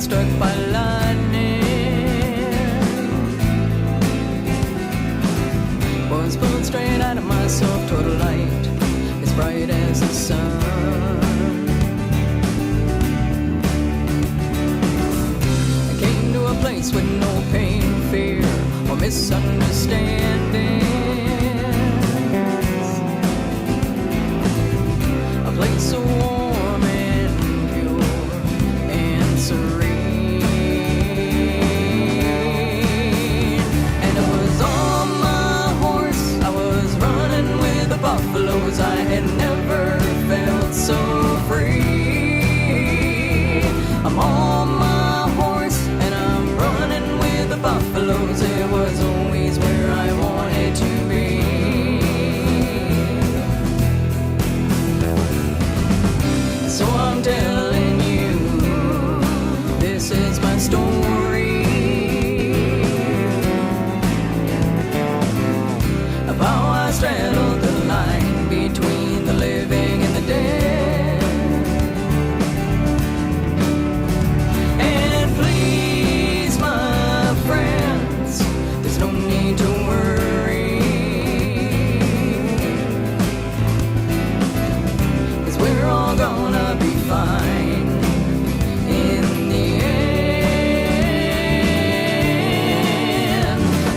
got struck by lightning. Was pulled straight out of myself toward a light as bright as the sun. I came to a place with no pain, fear, or misunderstandings. A place so warm and pure and serene. And I was on my horse, I was running with the buffaloes. I had never felt so free. I'm on my horse and I'm running with the buffaloes. It was always where I wanted to be. So I'm telling you, this is my story of how I straddled the line between the living and the dead. And please, my friends, there's no need to worry, 'cause we're all gonna be fine in the end.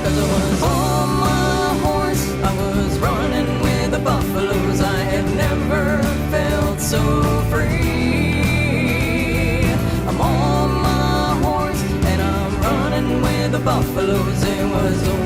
'Cause I was on my horse, I was running with the buffaloes. I had never felt so free. I'm on my horse and I'm running with the buffaloes. It was the